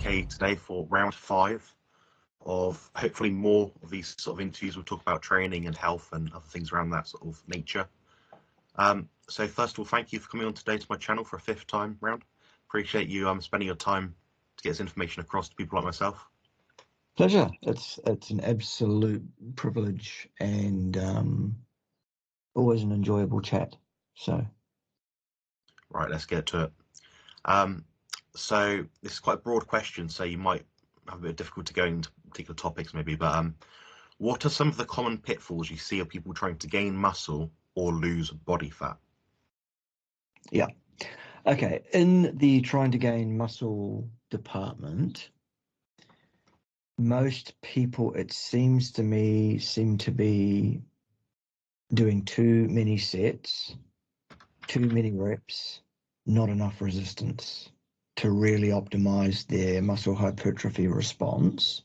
okay today for round 5 of hopefully more of these sort of interviews. We'll talk about training and health and other things around that sort of nature. So first of all, thank you for coming on today to my channel for a 5th time round. Appreciate you spending your time to get this information across to people like myself. Pleasure. It's an absolute privilege and always an enjoyable chat. So, right, let's get to it. So this is quite a broad question, so you might have a bit of difficulty going into particular topics maybe, but what are some of the common pitfalls you see of people trying to gain muscle or lose body fat? yeah. Okay. In the trying to gain muscle department, most people, it seems to me, seem to be doing too many sets, too many reps, not enough resistance to really optimize their muscle hypertrophy response.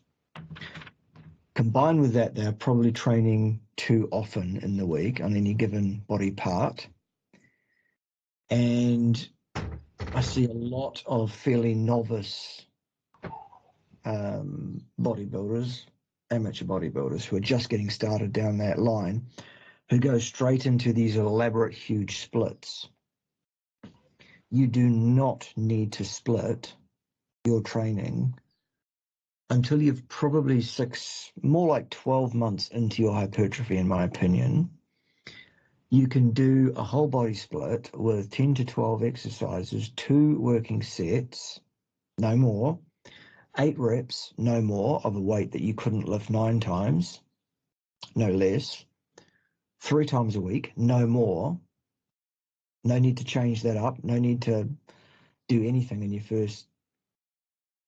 Combined with that, they're probably training too often in the week on any given body part. And I see a lot of fairly novice bodybuilders, amateur bodybuilders, who are just getting started down that line, who go straight into these elaborate, huge splits. You do not need to split your training until you've probably 6, more like 12 months into your hypertrophy, in my opinion. You can do a whole body split with 10 to 12 exercises, 2 working sets, no more, 8 reps, no more, of a weight that you couldn't lift 9 times, no less, 3 times a week, no more. No need to change that up. No need to do anything in your first,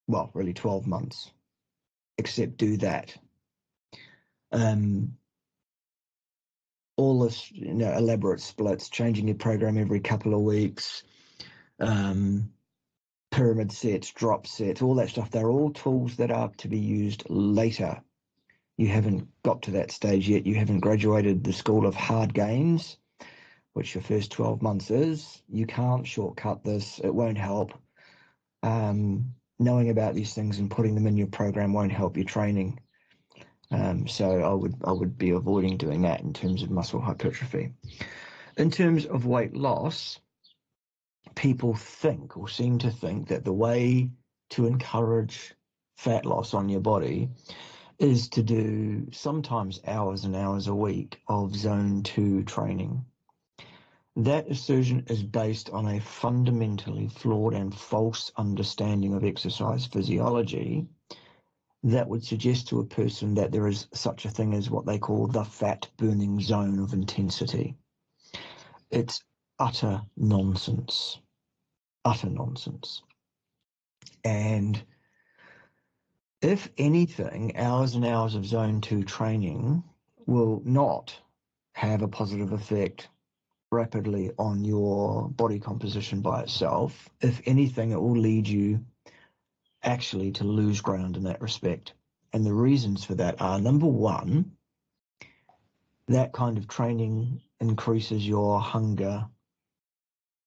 well, really 12 months, except do that. All this, elaborate splits, changing your program every couple of weeks, pyramid sets, drop sets, all that stuff. They're all tools that are to be used later. You haven't got to that stage yet. You haven't graduated the school of hard gains, which your first 12 months is. You can't shortcut this. It won't help. Knowing about these things and putting them in your program won't help your training. So I would be avoiding doing that in terms of muscle hypertrophy. In terms of weight loss, people think or seem to think that the way to encourage fat loss on your body is to do sometimes hours and hours a week of zone 2 training. That assertion is based on a fundamentally flawed and false understanding of exercise physiology that would suggest to a person that there is such a thing as what they call the fat burning zone of intensity. It's utter nonsense. Utter nonsense. And if anything, hours and hours of zone 2 training will not have a positive effect rapidly on your body composition by itself. If anything, it will lead you actually to lose ground in that respect. And the reasons for that are, number one, that kind of training increases your hunger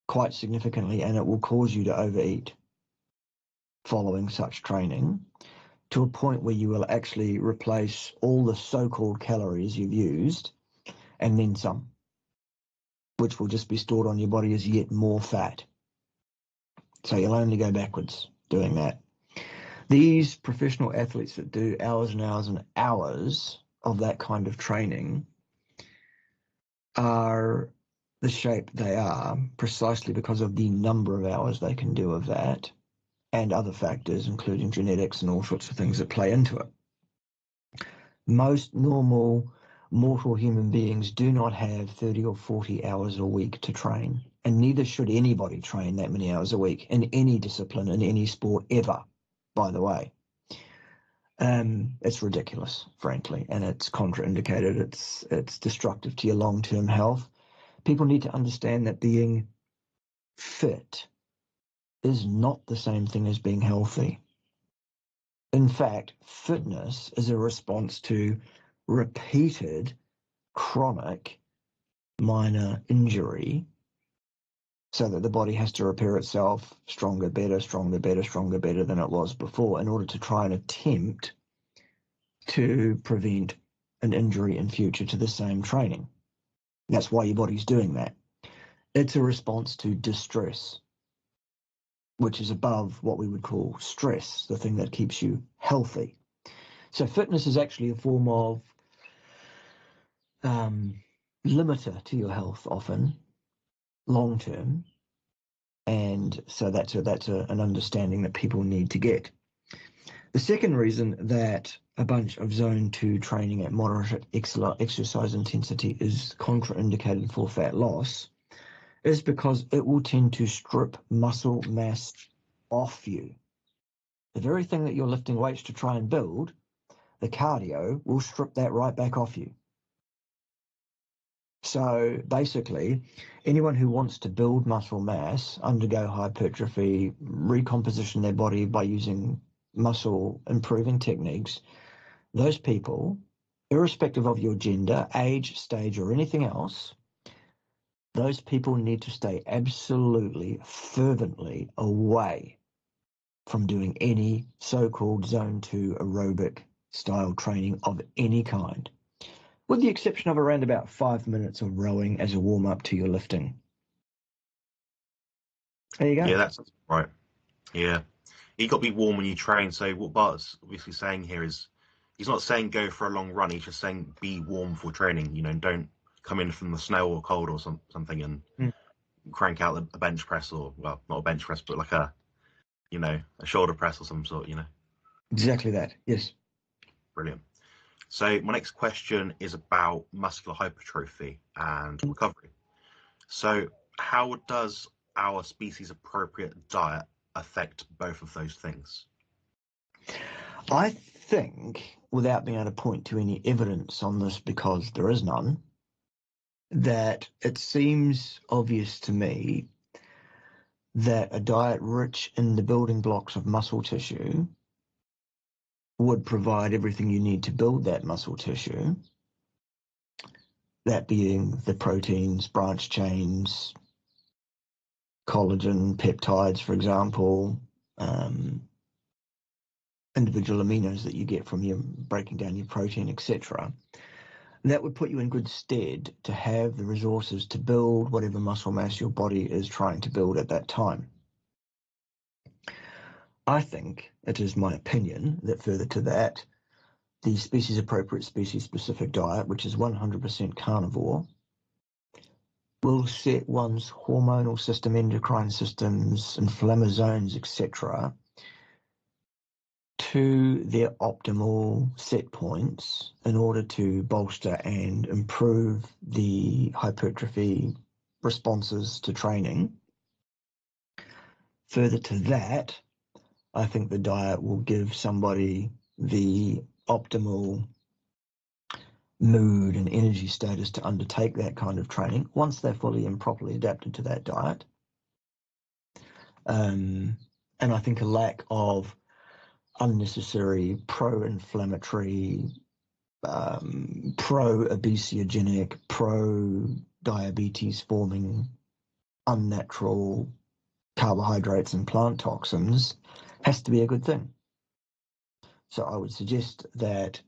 quite significantly, and it will cause you to overeat following such training to a point where you will actually replace all the so-called calories you've used and then some, which will just be stored on your body as yet more fat. So you'll only go backwards doing that. These professional athletes that do hours and hours and hours of that kind of training are the shape they are precisely because of the number of hours they can do of that and other factors, including genetics and all sorts of things that play into it. Most normal mortal human beings do not have 30 or 40 hours a week to train, and neither should anybody train that many hours a week in any discipline, in any sport ever, by the way. It's ridiculous, frankly, and it's contraindicated. It's destructive to your long-term health. People need to understand that being fit is not the same thing as being healthy. In fact, fitness is a response to repeated chronic minor injury so that the body has to repair itself stronger, better, stronger, better, stronger, better than it was before in order to try and attempt to prevent an injury in future to the same training. That's why your body's doing that. It's a response to distress, which is above what we would call stress, the thing that keeps you healthy. So fitness is actually a form of limiter to your health, often long term, and so that's an understanding that people need to get. The second reason that a bunch of zone 2 training at moderate exercise intensity is contraindicated for fat loss is because it will tend to strip muscle mass off you. The very thing that you're lifting weights to try and build, the cardio will strip that right back off you. So basically, anyone who wants to build muscle mass, undergo hypertrophy, recomposition their body by using muscle improving techniques, those people, irrespective of your gender, age, stage, or anything else, those people need to stay absolutely, fervently away from doing any so-called zone 2 aerobic style training of any kind, with the exception of around about 5 minutes of rowing as a warm-up to your lifting. There you go. Yeah, that's right. Yeah. You got to be warm when you train. So what Bart's obviously saying here is he's not saying go for a long run. He's just saying be warm for training. You know, don't come in from the snow or cold or something and crank out a bench press, or, well, not a bench press, but like a shoulder press or some sort, Exactly that, yes. Brilliant. So my next question is about muscular hypertrophy and recovery. So how does our species appropriate diet affect both of those things? I think, without being able to point to any evidence on this because there is none, that it seems obvious to me that a diet rich in the building blocks of muscle tissue would provide everything you need to build that muscle tissue, that being the proteins, branch chains, collagen, peptides, for example, individual aminos that you get from your breaking down your protein, etc. That would put you in good stead to have the resources to build whatever muscle mass your body is trying to build at that time. I think, it is my opinion, that further to that, the species-appropriate, species-specific diet, which is 100% carnivore, will set one's hormonal system, endocrine systems, inflammasomes, etc., to their optimal set points in order to bolster and improve the hypertrophy responses to training. Further to that, I think the diet will give somebody the optimal mood and energy status to undertake that kind of training once they're fully and properly adapted to that diet. And I think a lack of unnecessary pro-inflammatory, pro-obesogenic, pro-diabetes forming unnatural carbohydrates and plant toxins has to be a good thing. So I would suggest that,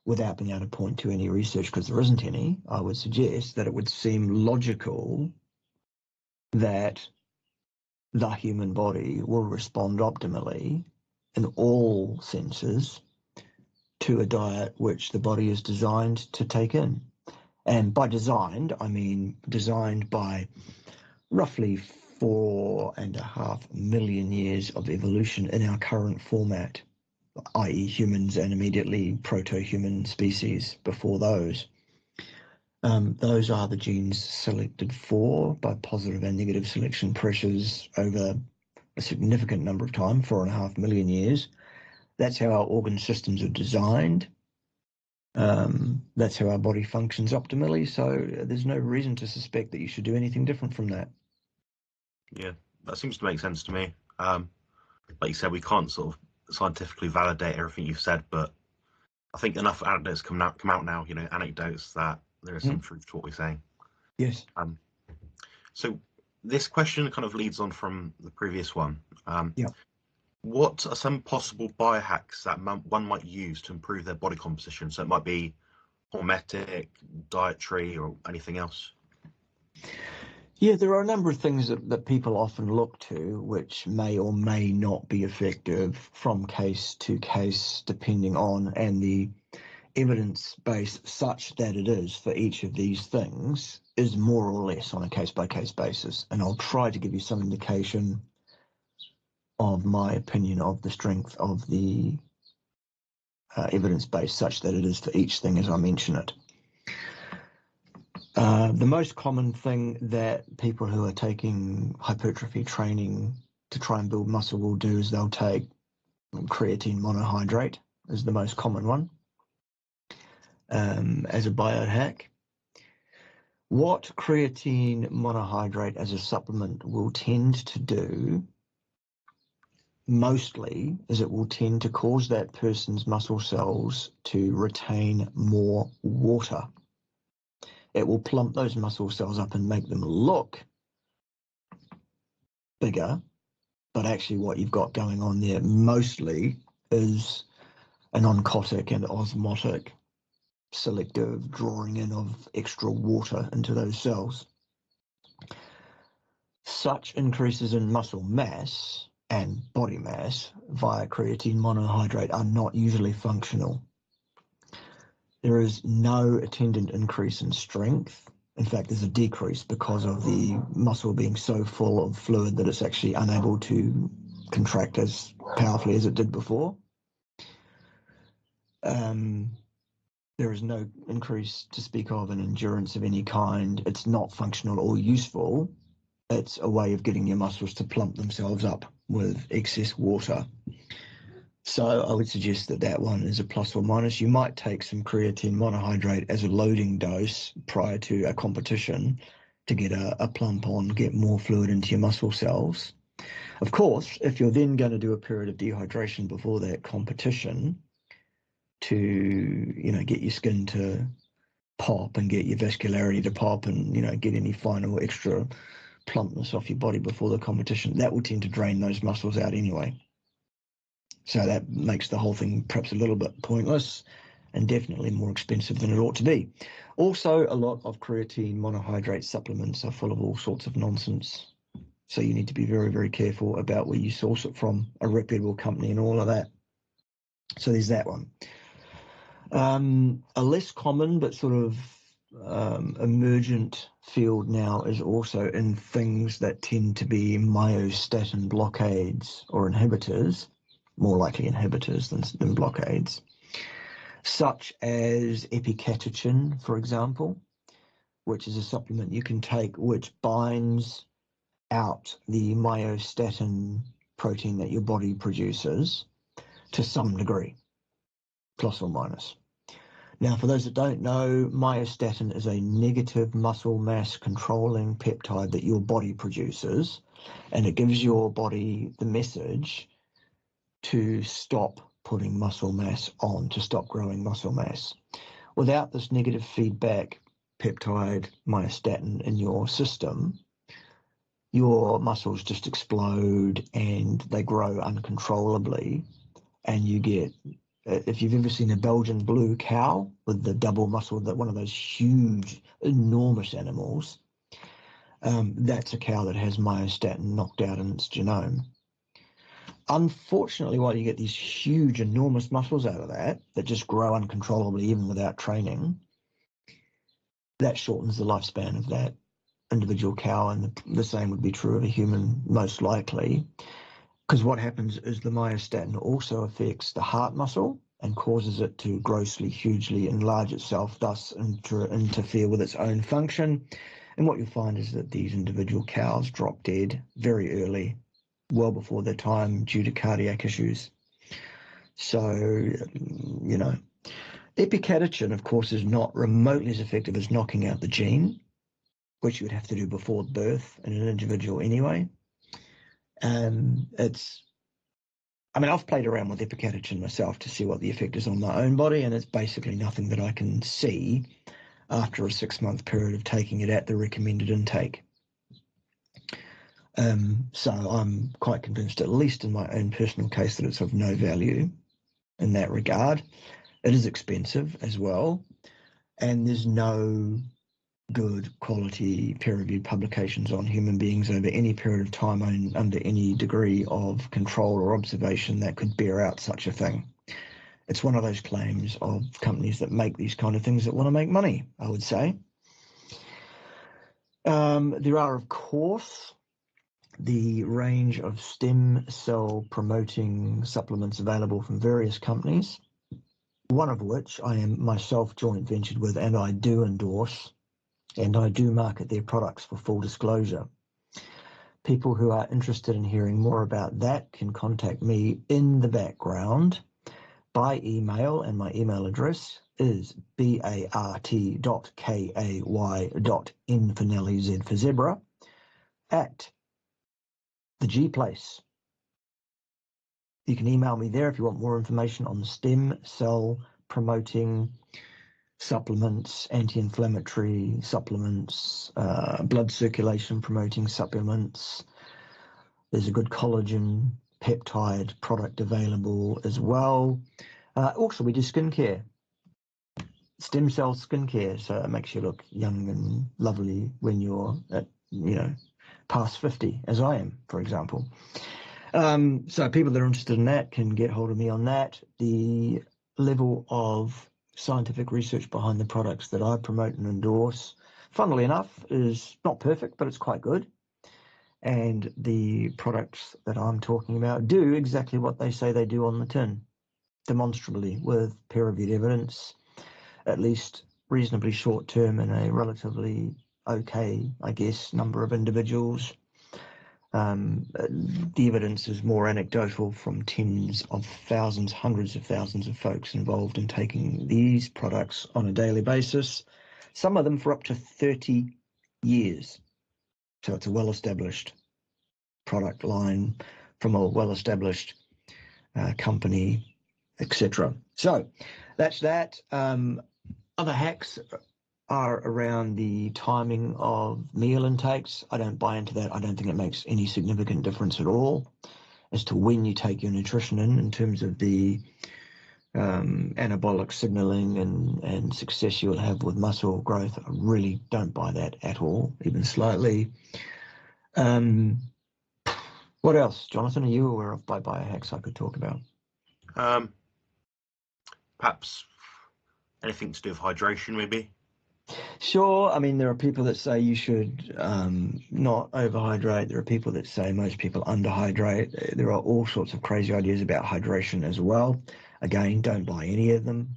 without being able to point to any research because there isn't any, I would suggest that it would seem logical that the human body will respond optimally in all senses to a diet which the body is designed to take in. And by designed, I mean designed by roughly 4.5 million years of evolution in our current format, i.e. humans and immediately proto-human species before those. Those are the genes selected for by positive and negative selection pressures over a significant number of time, 4.5 million years. That's how our organ systems are designed. That's how our body functions optimally. So there's no reason to suspect that you should do anything different from that. Yeah, that seems to make sense to me. Like you said, we can't sort of scientifically validate everything you've said, but I think enough anecdotes come out now, anecdotes that there is some truth to what we're saying. Yes. So this question kind of leads on from the previous one. Yeah. What are some possible biohacks that one might use to improve their body composition? So it might be hormetic, dietary, or anything else. Yeah, there are a number of things that people often look to, which may or may not be effective from case to case, depending on, and the evidence base such that it is for each of these things is more or less on a case-by-case basis. And I'll try to give you some indication of my opinion of the strength of the evidence base such that it is for each thing as I mention it. The most common thing that people who are taking hypertrophy training to try and build muscle will do is they'll take creatine monohydrate is the most common one as a biohack. What creatine monohydrate as a supplement will tend to do mostly is it will tend to cause that person's muscle cells to retain more water. It will plump those muscle cells up and make them look bigger, but actually what you've got going on there mostly is an oncotic and osmotic selective drawing in of extra water into those cells. Such increases in muscle mass and body mass via creatine monohydrate are not usually functional. There is no attendant increase in strength. In fact, there's a decrease because of the muscle being so full of fluid that it's actually unable to contract as powerfully as it did before. There is no increase to speak of in endurance of any kind. It's not functional or useful. It's a way of getting your muscles to plump themselves up with excess water. So I would suggest that that one is a plus or minus. You might take some creatine monohydrate as a loading dose prior to a competition to get a plump on, get more fluid into your muscle cells. Of course, if you're then going to do a period of dehydration before that competition to, get your skin to pop and get your vascularity to pop and, get any final extra plumpness off your body before the competition, that will tend to drain those muscles out anyway. So that makes the whole thing perhaps a little bit pointless and definitely more expensive than it ought to be. Also, a lot of creatine monohydrate supplements are full of all sorts of nonsense. So you need to be very, very careful about where you source it from, a reputable company and all of that. So there's that one. A less common but sort of emergent field now is also in things that tend to be myostatin blockades or inhibitors, more likely inhibitors than blockades, such as epicatechin, for example, which is a supplement you can take which binds out the myostatin protein that your body produces to some degree, plus or minus. Now, for those that don't know, myostatin is a negative muscle mass controlling peptide that your body produces, and it gives your body the message to stop putting muscle mass on, to stop growing muscle mass. Without this negative feedback peptide, myostatin, in your system, your muscles just explode and they grow uncontrollably, and you get, if you've ever seen a Belgian blue cow with the double muscle, that one of those huge, enormous animals, that's a cow that has myostatin knocked out in its genome. Unfortunately, while you get these huge, enormous muscles out of that just grow uncontrollably even without training, that shortens the lifespan of that individual cow, and the same would be true of a human, most likely. Because what happens is the myostatin also affects the heart muscle and causes it to grossly, hugely enlarge itself, thus interfere with its own function. And what you'll find is that these individual cows drop dead very early, well before their time, due to cardiac issues. So, epicatechin, of course, is not remotely as effective as knocking out the gene, which you would have to do before birth in an individual anyway. I've played around with epicatechin myself to see what the effect is on my own body, and it's basically nothing that I can see after a 6-month period of taking it at the recommended intake. So I'm quite convinced, at least in my own personal case, that it's of no value in that regard. It is expensive as well, and there's no good quality peer-reviewed publications on human beings over any period of time under any degree of control or observation that could bear out such a thing. It's one of those claims of companies that make these kind of things that want to make money, I would say. There are, of course, the range of stem cell promoting supplements available from various companies, one of which I am myself joint ventured with, and I do endorse, and I do market their products for full disclosure. People who are interested in hearing more about that can contact me in the background by email, and my email address is bart.kay.n Z for zebra at the G Place. You can email me there if you want more information on stem cell promoting supplements, anti-inflammatory supplements, blood circulation promoting supplements. There's a good collagen peptide product available as well. Also, we do skincare, stem cell skincare, so it makes you look young and lovely when you're at, past 50, as I am, for example. So people that are interested in that can get hold of me on that. The level of scientific research behind the products that I promote and endorse, funnily enough, is not perfect, but it's quite good. And the products that I'm talking about do exactly what they say they do on the tin, demonstrably, with peer-reviewed evidence, at least reasonably short-term in a relatively okay, I guess, number of individuals. The evidence is more anecdotal from tens of thousands, hundreds of thousands of folks involved in taking these products on a daily basis, some of them for up to 30 years. So it's a well-established product line from a well-established company, etc. So that's that. Other hacks are around the timing of meal intakes. I don't buy into that. I don't think it makes any significant difference at all as to when you take your nutrition in terms of the anabolic signaling and success you'll have with muscle growth. I really don't buy that at all, even slightly. What else, Jonathan? Are you aware of biohacks I could talk about? Perhaps anything to do with hydration, maybe? Sure. I mean, there are people that say you should not overhydrate. There are people that say most people underhydrate. There are all sorts of crazy ideas about hydration as well. Again, don't buy any of them.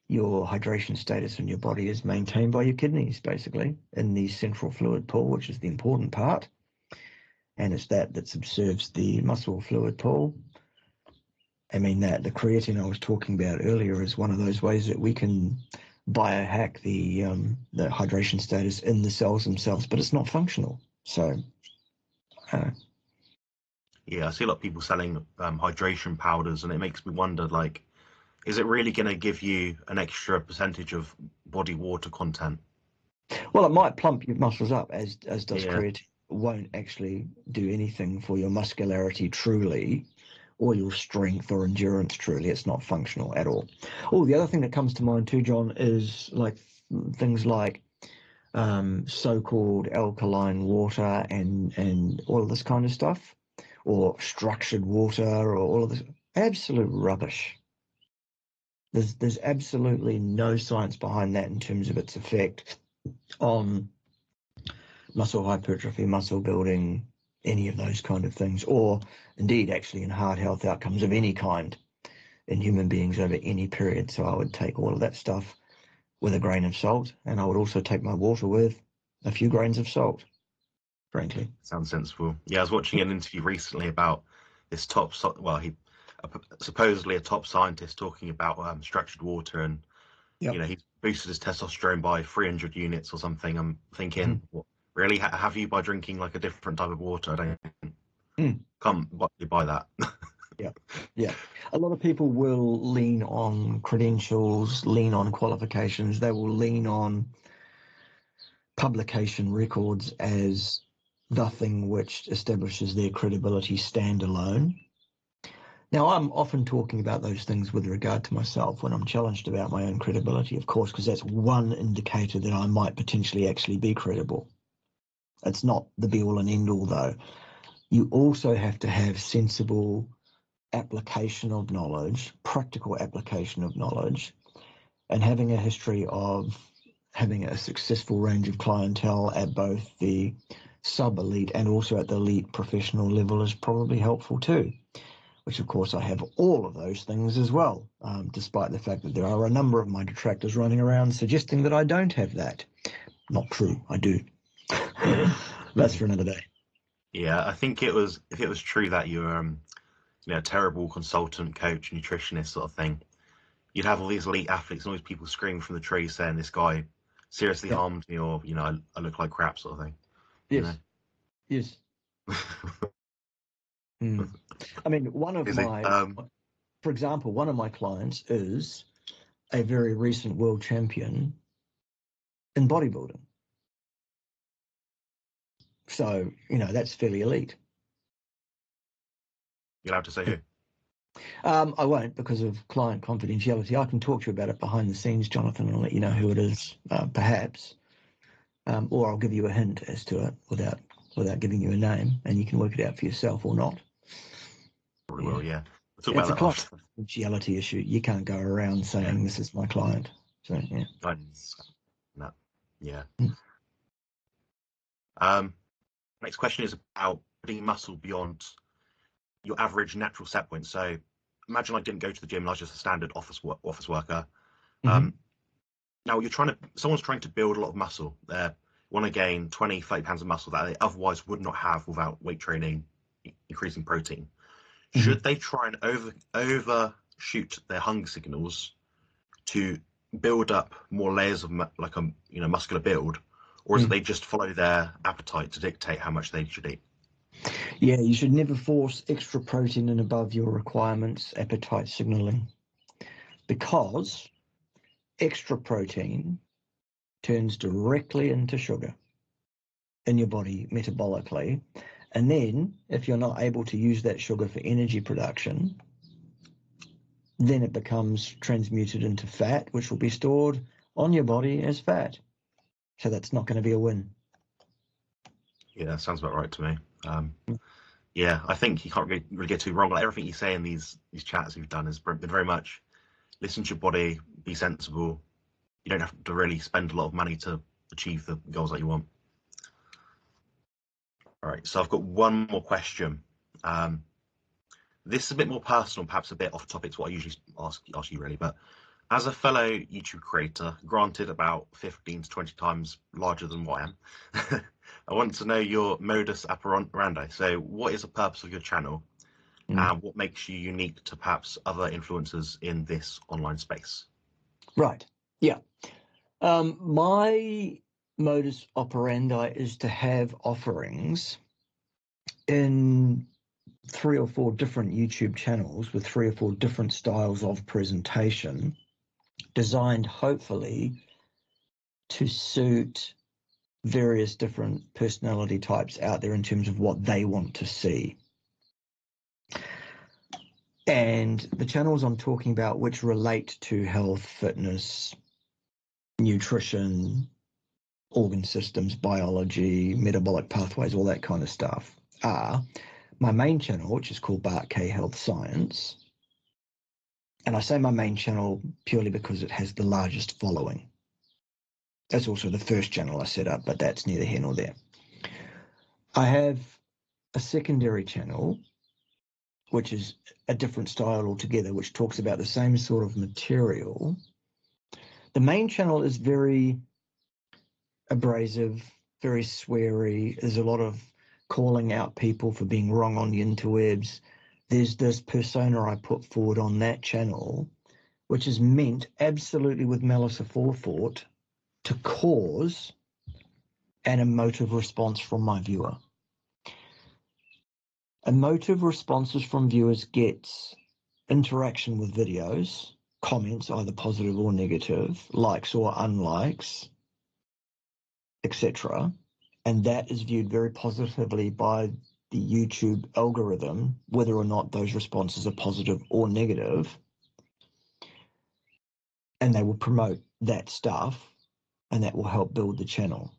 Your hydration status in your body is maintained by your kidneys, basically, in the central fluid pool, which is the important part. And it's that subserves the muscle fluid pool. I mean, that the creatine I was talking about earlier is one of those ways that we can biohack the hydration status in the cells themselves, but it's not functional. So, yeah, I see a lot of people selling hydration powders, and it makes me wonder, like, is it really going to give you an extra percentage of body water content? Well, it might plump your muscles up, as does creatine. It won't actually do anything for your muscularity truly, or your strength or endurance truly. It's not functional at all. Oh, the other thing that comes to mind too, John, is like things like so-called alkaline water and all of this kind of stuff, or structured water, or all of this absolute rubbish. There's absolutely no science behind that in terms of its effect on muscle hypertrophy, muscle building, any of those kind of things, or indeed actually in heart health outcomes of any kind in human beings over any period. So I would take all of that stuff with a grain of salt, and I would also take my water with a few grains of salt, frankly. Sounds sensible. Yeah, I was watching an interview recently about this supposedly a top scientist talking about structured water, and he boosted his testosterone by 300 units or something. I'm thinking, what, really? Have you by drinking like a different type of water? I can't buy that. Yeah. A lot of people will lean on credentials, lean on qualifications. They will lean on publication records as the thing which establishes their credibility standalone. Now, I'm often talking about those things with regard to myself when I'm challenged about my own credibility, of course, because that's one indicator that I might potentially actually be credible. It's not the be-all and end-all, though. You also have to have sensible application of knowledge, practical application of knowledge, and having a history of having a successful range of clientele at both the sub-elite and also at the elite professional level is probably helpful too, which of course I have all of those things as well, despite the fact that there are a number of my detractors running around suggesting that I don't have that. Not true, I do. That's for another day. Yeah, I think if it was true that you're a terrible consultant, coach, nutritionist sort of thing, you'd have all these elite athletes and all these people screaming from the trees saying this guy seriously harmed me, or I look like crap, sort of thing. Yes. Yes. I mean, for example, one of my clients is a very recent world champion in bodybuilding. So, that's fairly elite. You'll have to say who? I won't, because of client confidentiality. I can talk to you about it behind the scenes, Jonathan, and let you know who it is, perhaps. Or I'll give you a hint as to it without giving you a name, and you can work it out for yourself or not. Probably will, yeah. We'll It's talk a about that client confidentiality issue. You can't go around saying this is my client. So, yeah. No. Yeah. Mm. Next question is about building muscle beyond your average natural set point. So imagine I didn't go to the gym and I was just a standard office worker. Mm-hmm. Now someone's trying to build a lot of muscle. They want to gain 20, 30 pounds of muscle that they otherwise would not have without weight training, increasing protein. Should they try and overshoot their hunger signals to build up more layers of muscular build, or is it they just follow their appetite to dictate how much they should eat? Yeah, you should never force extra protein in above your requirements, appetite signaling, because extra protein turns directly into sugar in your body metabolically. And then if you're not able to use that sugar for energy production, then it becomes transmuted into fat, which will be stored on your body as fat. So that's not going to be a win. Yeah, that sounds about right to me. Yeah, I think you can't really get too wrong. Like everything you say in these chats you've done has been very much listen to your body, be sensible. You don't have to really spend a lot of money to achieve the goals that you want. All right, so I've got one more question. This is a bit more personal, perhaps a bit off topic to what I usually ask you, really. But as a fellow YouTube creator, granted about 15 to 20 times larger than what I am, I want to know your modus operandi. So what is the purpose of your channel, and what makes you unique to perhaps other influencers in this online space? Right. Yeah. My modus operandi is to have offerings in 3 or 4 different YouTube channels with 3 or 4 different styles of presentation, designed hopefully to suit various different personality types out there in terms of what they want to see. And the channels I'm talking about, which relate to health, fitness, nutrition, organ systems, biology, metabolic pathways, all that kind of stuff, are my main channel, which is called Bart K Health Science. And I say my main channel purely because it has the largest following. That's also the first channel I set up, but that's neither here nor there. I have a secondary channel, which is a different style altogether, which talks about the same sort of material. The main channel is very abrasive, very sweary. There's a lot of calling out people for being wrong on the interwebs. There's this persona I put forward on that channel, which is meant absolutely with malice aforethought to cause an emotive response from my viewer. Emotive responses from viewers gets interaction with videos, comments, either positive or negative, likes or unlikes, etc. and that is viewed very positively by the YouTube algorithm, whether or not those responses are positive or negative, and they will promote that stuff, and that will help build the channel.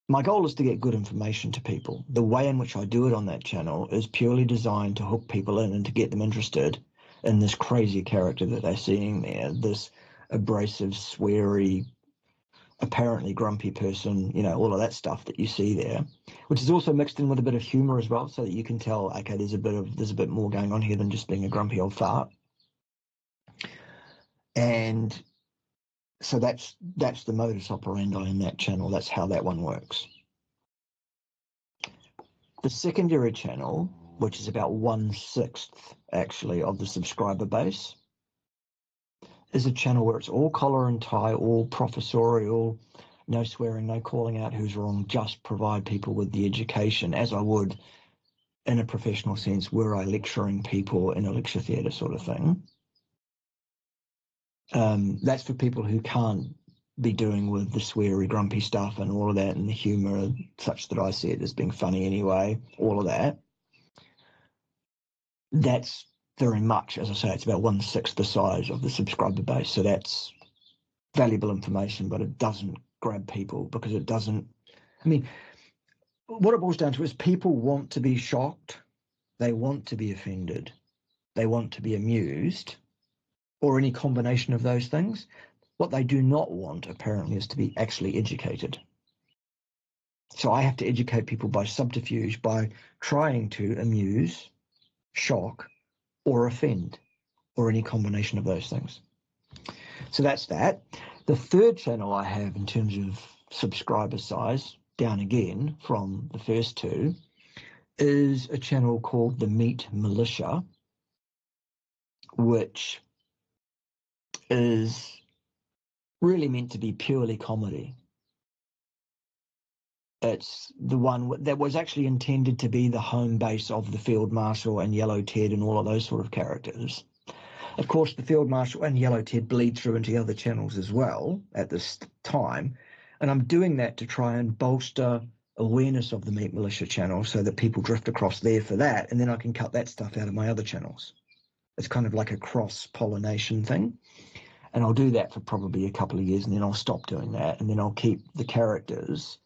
My goal is to get good information to people. The way in which I do it on that channel is purely designed to hook people in and to get them interested in this crazy character that they're seeing there, this abrasive, sweary, apparently grumpy person, you know, all of that stuff that you see there, which is also mixed in with a bit of humor as well, so that you can tell, okay, there's a bit more going on here than just being a grumpy old fart. And so that's the modus operandi in that channel. That's how that one works. The secondary channel, which is about 1/6 actually of the subscriber base, is a channel where it's all collar and tie, all professorial, no swearing, no calling out who's wrong, just provide people with the education, as I would in a professional sense, were I lecturing people in a lecture theatre sort of thing. That's for people who can't be doing with the sweary, grumpy stuff and all of that, and the humour such that I see it as being funny anyway, all of that. That's very much, as I say, it's about 1/6 the size of the subscriber base. So that's valuable information, but it doesn't grab people because it doesn't, I mean, what it boils down to is people want to be shocked, they want to be offended, they want to be amused, or any combination of those things. What they do not want, apparently, is to be actually educated. So I have to educate people by subterfuge, by trying to amuse, shock, or offend, or any combination of those things. So that's that. The third channel I have in terms of subscriber size, down again from the first two, is a channel called the Meat Militia, which is really meant to be purely comedy. It's the one that was actually intended to be the home base of the Field Marshal and Yellow Ted and all of those sort of characters. Of course, the Field Marshal and Yellow Ted bleed through into other channels as well at this time, and I'm doing that to try and bolster awareness of the Meat Militia channel so that people drift across there for that, and then I can cut that stuff out of my other channels. It's kind of like a cross-pollination thing, and I'll do that for probably a couple of years, and then I'll stop doing that, and then I'll keep the characters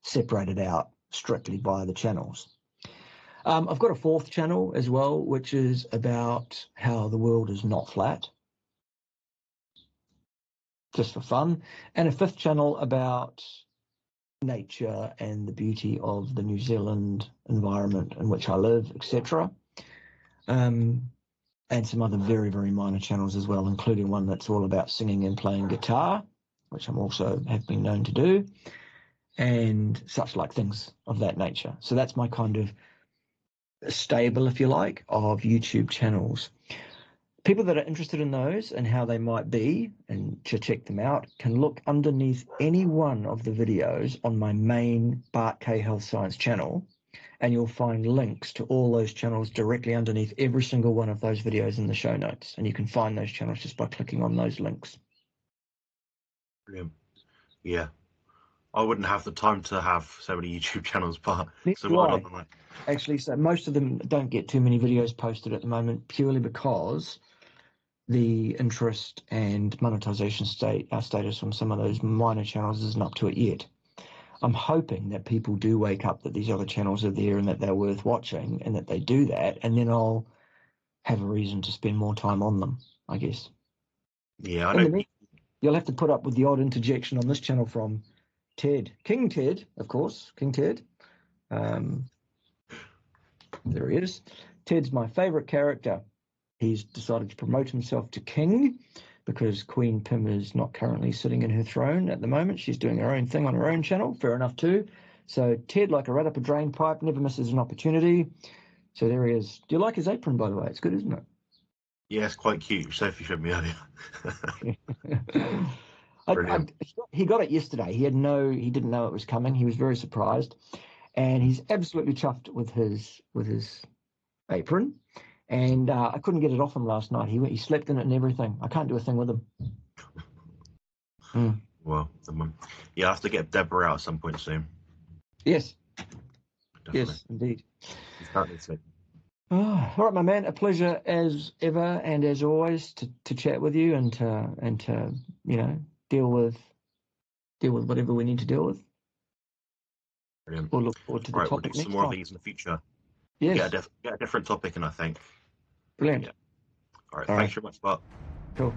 separated out strictly by the channels. I've got a fourth channel as well, which is about how the world is not flat, just for fun, and a fifth channel about nature and the beauty of the New Zealand environment in which I live, etc. And some other very, very minor channels as well, including one that's all about singing and playing guitar, which I'm also have been known to do, and such like things of that nature. So that's my kind of stable, if you like, of YouTube channels. People that are interested in those and how they might be and to check them out can look underneath any one of the videos on my main Bart K Health Science channel, and you'll find links to all those channels directly underneath every single one of those videos in the show notes, and you can find those channels just by clicking on those links. Brilliant. Yeah, I wouldn't have the time to have so many YouTube channels, but so well done on that. Actually, so most of them don't get too many videos posted at the moment, purely because the interest and monetization status on some of those minor channels isn't up to it yet. I'm hoping that people do wake up that these other channels are there and that they're worth watching, and that they do that, and then I'll have a reason to spend more time on them, I guess. Yeah, I know. You'll have to put up with the odd interjection on this channel from Ted. King Ted, of course. King Ted. There he is. Ted's my favourite character. He's decided to promote himself to king because Queen Pim is not currently sitting in her throne at the moment. She's doing her own thing on her own channel. Fair enough too. So Ted, like a rat up a drain pipe, never misses an opportunity. So there he is. Do you like his apron, by the way? It's good, isn't it? Yeah, it's quite cute. Sophie showed me earlier. He got it yesterday. He didn't know it was coming. He was very surprised, and he's absolutely chuffed with his apron. And I couldn't get it off him last night. He slept in it and everything. I can't do a thing with him. Well, yeah, I have to get Deborah out at some point soon. Yes, Definitely. yes, indeed. He's currently asleep. Oh, all right, my man. A pleasure as ever and as always to chat with you and to deal with whatever we need to deal with. Brilliant. We'll look forward to All the right, we'll topic do some next more of time. these in the future. Yes, Get a different topic, and I think. brilliant. Yeah. All right. All Thanks right, very much, Bart. cool.